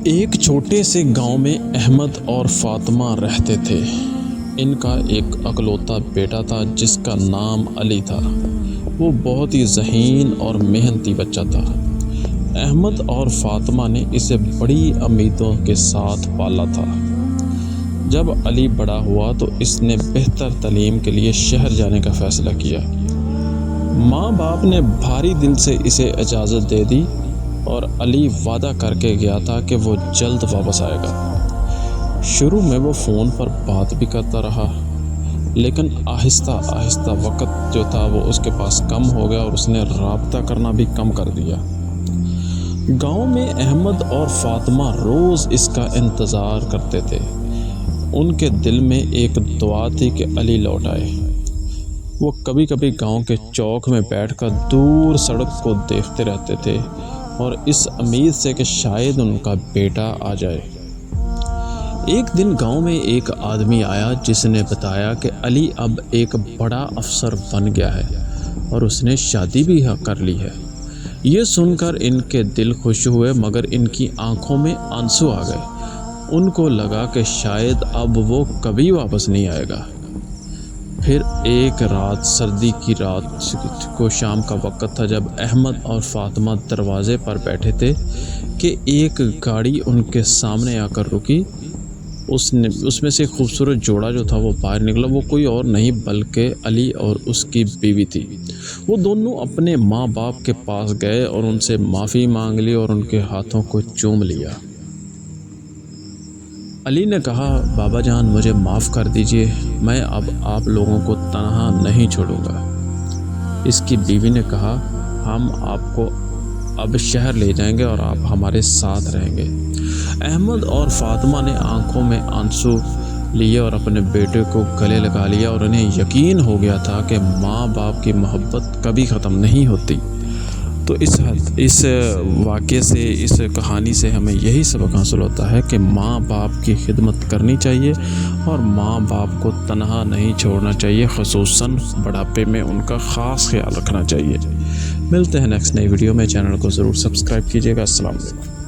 ایک چھوٹے سے گاؤں میں احمد اور فاطمہ رہتے تھے۔ ان کا ایک اکلوتا بیٹا تھا جس کا نام علی تھا۔ وہ بہت ہی ذہین اور محنتی بچہ تھا۔ احمد اور فاطمہ نے اسے بڑی امیدوں کے ساتھ پالا تھا۔ جب علی بڑا ہوا تو اس نے بہتر تعلیم کے لیے شہر جانے کا فیصلہ کیا۔ ماں باپ نے بھاری دل سے اسے اجازت دے دی اور علی وعدہ کر کے گیا تھا کہ وہ جلد واپس آئے گا۔ شروع میں وہ فون پر بات بھی کرتا رہا، لیکن آہستہ آہستہ وقت جو تھا وہ اس کے پاس کم ہو گیا اور اس نے رابطہ کرنا بھی کم کر دیا۔ گاؤں میں احمد اور فاطمہ روز اس کا انتظار کرتے تھے۔ ان کے دل میں ایک دعا تھی کہ علی لوٹ آئے۔ وہ کبھی کبھی گاؤں کے چوک میں بیٹھ کر دور سڑک کو دیکھتے رہتے تھے اور اس امید سے کہ شاید ان کا بیٹا آ جائے۔ ایک دن گاؤں میں ایک آدمی آیا جس نے بتایا کہ علی اب ایک بڑا افسر بن گیا ہے اور اس نے شادی بھی کر لی ہے۔ یہ سن کر ان کے دل خوش ہوئے مگر ان کی آنکھوں میں آنسو آ گئے۔ ان کو لگا کہ شاید اب وہ کبھی واپس نہیں آئے گا۔ پھر ایک رات، سردی کی رات کو شام کا وقت تھا، جب احمد اور فاطمہ دروازے پر بیٹھے تھے کہ ایک گاڑی ان کے سامنے آ کر رکی۔ اس میں سے خوبصورت جوڑا جو تھا وہ باہر نکلا۔ وہ کوئی اور نہیں بلکہ علی اور اس کی بیوی تھی۔ وہ دونوں اپنے ماں باپ کے پاس گئے اور ان سے معافی مانگ لی اور ان کے ہاتھوں کو چوم لیا۔ علی نے کہا، بابا جان مجھے معاف کر دیجئے، میں اب آپ لوگوں کو تنہا نہیں چھوڑوں گا۔ اس کی بیوی نے کہا، ہم آپ کو اب شہر لے جائیں گے اور آپ ہمارے ساتھ رہیں گے۔ احمد اور فاطمہ نے آنکھوں میں آنسو لیے اور اپنے بیٹے کو گلے لگا لیا اور انہیں یقین ہو گیا تھا کہ ماں باپ کی محبت کبھی ختم نہیں ہوتی۔ تو اس واقعے سے، اس کہانی سے ہمیں یہی سبق حاصل ہوتا ہے کہ ماں باپ کی خدمت کرنی چاہیے اور ماں باپ کو تنہا نہیں چھوڑنا چاہیے، خصوصاً بڑھاپے میں ان کا خاص خیال رکھنا چاہیے۔ ملتے ہیں نیکسٹ نئی ویڈیو میں۔ چینل کو ضرور سبسکرائب کیجیے گا۔ السلام علیکم۔